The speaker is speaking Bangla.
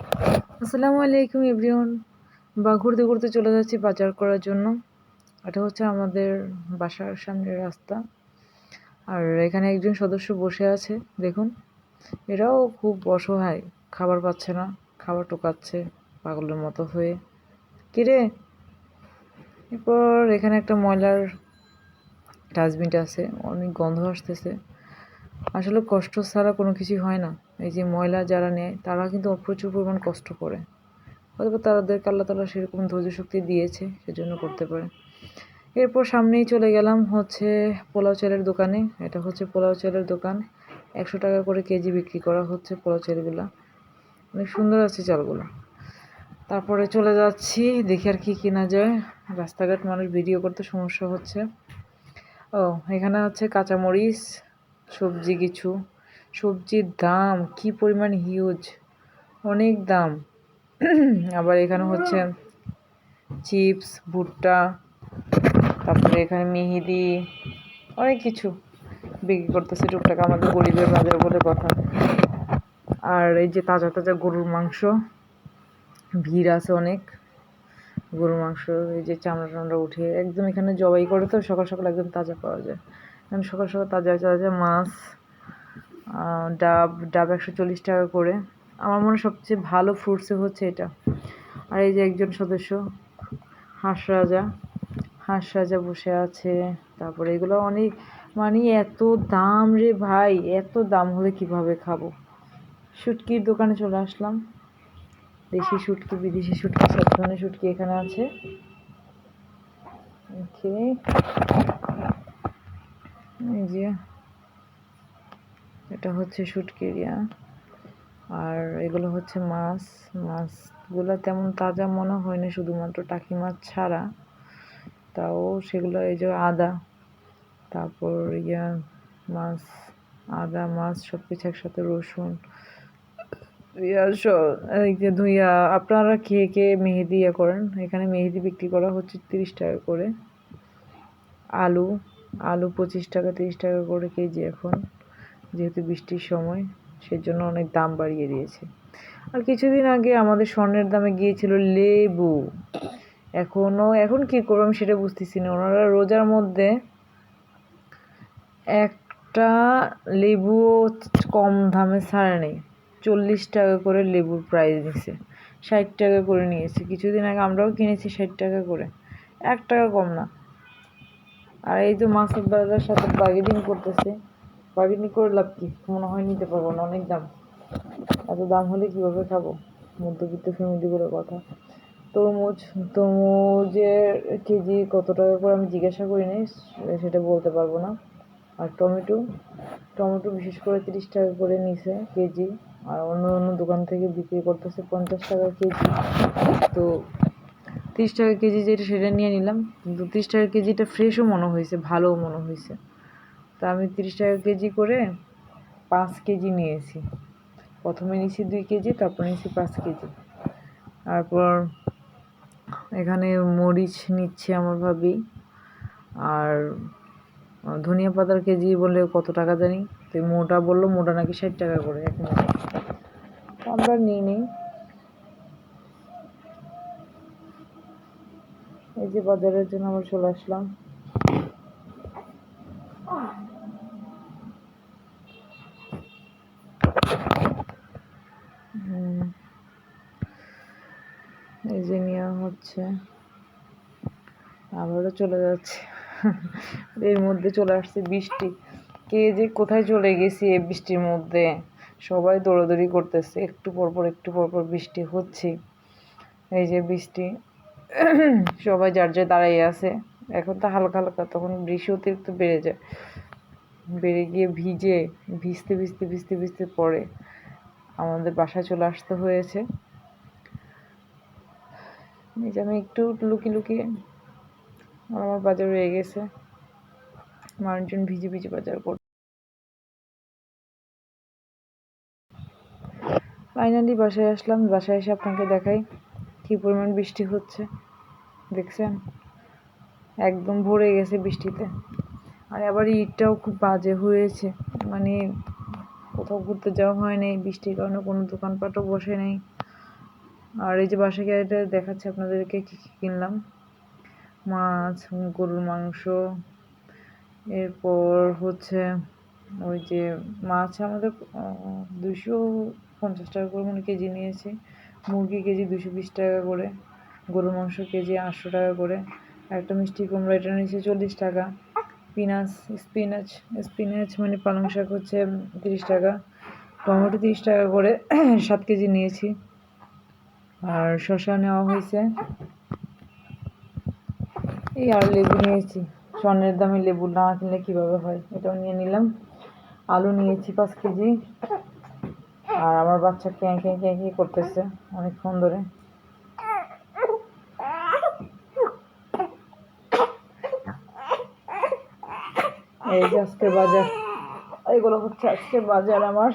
আসসালামু আলাইকুম এভরিওয়ান। ঘুরতে ঘুরতে চলে যাচ্ছি বাজার করার জন্য। এটা হচ্ছে আমাদের বাসার সামনের রাস্তা। আর এখানে একজন সদস্য বসে আছে, দেখুন। এরাও খুব অসহায়, খাবার পাচ্ছে না, খাবার টোকাচ্ছে পাগলের মতো হয়ে। কিরে, এরপর এখানে একটা ময়লার ডাস্টবিন আছে, অনেক গন্ধ আসতেছে। আসলে কষ্ট ছাড়া কোনো কিছুই হয় না। এই যে ময়লা যারা নেয় তারা কিন্তু প্রচুর পরিমাণ কষ্ট করে, হয়তো তাদেরকে আল্লাহ তাআলা সেরকম ধৈর্য শক্তি দিয়েছে, সেজন্য করতে পারে। এরপর সামনেই চলে গেলাম হচ্ছে পোলাও চালের দোকানে। এটা হচ্ছে পোলাও চালের দোকান, 100 টাকা করে কেজি বিক্রি করা হচ্ছে পোলাও চালগুলা। অনেক সুন্দর আছে চালগুলো। তারপরে চলে যাচ্ছি, দেখি আর কি কেনা যায়। রাস্তাঘাট মানুষ ভিডিও করতে সমস্যা হচ্ছে। ও, এখানে হচ্ছে কাঁচামরিচ, সবজি কিছু। সবজির দাম কি পরিমাণ হিউজ, অনেক দাম। আবার এখানে হচ্ছে চিপস, ভুট্টা, তারপরে এখানে মেহেদি, অনেক কিছু বিক্রি করতেছে টুকটাক, আমাদের গরিবের বাজার বলে কথা। আর এই যে তাজা তাজা গরুর মাংস, ভিড় আছে অনেক। গরুর মাংস, এই যে চামড়া টামড়া উঠে একদম এখানে জবাই করে, তো সকাল সকাল একদম তাজা পাওয়া যায়। এখানে সকাল সকাল তাজা তাজা মাছ। ডাব ডাব 140 টাকা করে। আমার মনে হয় সবচেয়ে ভালো ফ্রুটসে হচ্ছে এটা। আর এই যে একজন সদস্য হাঁস রাজা, হাঁস রাজা বসে আছে। তারপরে এগুলো অনেক, মানে এত দাম রে ভাই, এত দাম হলে কিভাবে খাবো। শুটকির দোকানে চলে আসলাম। দেশি শুটকি, বিদেশি শুটকি, সব ধরনের শুটকি এখানে আছে। ওকে, এই যে এটা হচ্ছে শুটকির আর এগুলো হচ্ছে মাছ। মাছগুলো তেমন তাজা মনে হয় না, শুধুমাত্র টাকি মাছ ছাড়া। তাও সেগুলো, এই যে আদা, তারপর মাছ, আদা মাছ সব কিছু একসাথে, রসুন, এই যে ধুইয়া। আপনারা কে কে মেহেদি করেন? এখানে মেহেদি বিক্রি করা হচ্ছে 30 টাকা করে। আলু, আলু 25 টাকা 30 টাকা করে কেজি এখন, যেহেতু বৃষ্টির সময় সেজন্য অনেক দাম বাড়িয়ে দিয়েছে। আর কিছুদিন আগে আমাদের স্বর্ণের দামে গিয়েছিল লেবু। এখন কি করবো আমি সেটা বুঝতেছি না। ওনারা রোজার মধ্যে একটা লেবুও কম দামে ছাড়ে নেই। 40 টাকা করে লেবুর প্রাইস নিছে, 60 টাকা করে নিয়েছে। কিছুদিন আগে আমরাও কিনেছি 60 টাকা করে, 1 টাকা কম না। আর এই যে মাছের বাজার সাথে বার্গেনিং করতেছে। বার্গেনিং করে লাভ কি, মনে হয় নিতে পারবো না, অনেক দাম। এত দাম হলে কীভাবে খাবো, মধ্যবিত্ত ফ্যামিলিগুলোর কথা। তরমুজ, তরমুজের কেজি কত টাকা করে আমি জিজ্ঞাসা করি নাই, সেটা বলতে পারবো না। আর টমেটো, টমেটো বিশেষ করে 30 টাকা করে নিছে কেজি। আর অন্য অন্য দোকান থেকে বিক্রি করতেছে 50 টাকা কেজি। তো 30 টাকা কেজি যেটা, সেটা নিয়ে নিলাম। কিন্তু 30 টাকা কেজিটা ফ্রেশও মনে হয়েছে, ভালোও মনে হয়েছে। তা আমি 30 টাকা কেজি করে 5 কেজি নিয়েছি। প্রথমে নিয়েছি 2 কেজি, তারপর নিয়েছি 5 কেজি। তারপর এখানে মরিচ নিচ্ছে আমার ভাবি। আর ধনিয়া পাতার কেজি বললে কত টাকা জানি, তো মোটা বললো, মোটা নাকি 60 টাকা করে এক মোটা। আমরা নিই নেই। এই যে বাজারের জন্য আমরা চলে আসলাম। এই যে নেওয়া হচ্ছে, আবারও চলে যাচ্ছে। এর মধ্যে চলে আসছে বৃষ্টি। কে যে কোথায় চলে গেছি এই বৃষ্টির মধ্যে। সবাই দৌড়াদৌড়ি করতেছে, একটু পরপর বৃষ্টি হচ্ছে। এই যে বৃষ্টি, সবাই যার যার দাঁড়াইয়ে আছে। এখন তো হালকা হালকা, তখন বৃষ্টি অতিরিক্ত বেড়ে যায়, বেড়ে গিয়ে ভিজতে পরে আমাদের বাসায় চলে আসতে হয়েছে। এই যে আমি একটু লুকিয়ে আমার বাজার রয়ে গেছে, মানুষজন ভিজে বাজার করছে। ফাইনালি বাসায় আসলাম। বাসায় এসে আপনাকে দেখাই কি পরিমাণ বৃষ্টি হচ্ছে, দেখছেন? একদম ভরে গেছে বৃষ্টিতে। আর আবার ঈদটাও খুব বাজে হয়েছে, মানে কোথাও ঘুরতে যাওয়া হয় নাই বৃষ্টির কারণে, কোনো দোকানপাটও বসে নেই। আর এই যে বাসা গাড়িটা দেখাচ্ছি আপনাদেরকে কি কি কিনলাম। মাছ, গরুর মাংস, এরপর হচ্ছে ওই যে মাছ আমাদের 250 টাকা করে মানে কেজি নিয়েছি, মুরগি কেজি 220 টাকা করে, গরুর মাংস কেজি 800 টাকা করে, একটা মিষ্টি কুমড়া এটা নিয়েছে 40 টাকা, স্পিনাচ স্পিনাচ মানে পালং শাক হচ্ছে 30 টাকা, টমেটো 30 টাকা করে 7 কেজি নিয়েছি। আর শসা নেওয়া হয়েছে এই, আর লেবু নিয়েছি, স্বর্ণের দামে লেবু না কিনলে কীভাবে হয়, এটাও নিয়ে নিলাম। আলু নিয়েছি 5 কেজি। আর আমার বাচ্চা ক্যাঁ ক্যাঁ ক্যাঁ ক্যাঁ করতেছে অনেকক্ষণ ধরে। এই যে আজকের বাজার, এগুলো হচ্ছে আজকের বাজার আমার।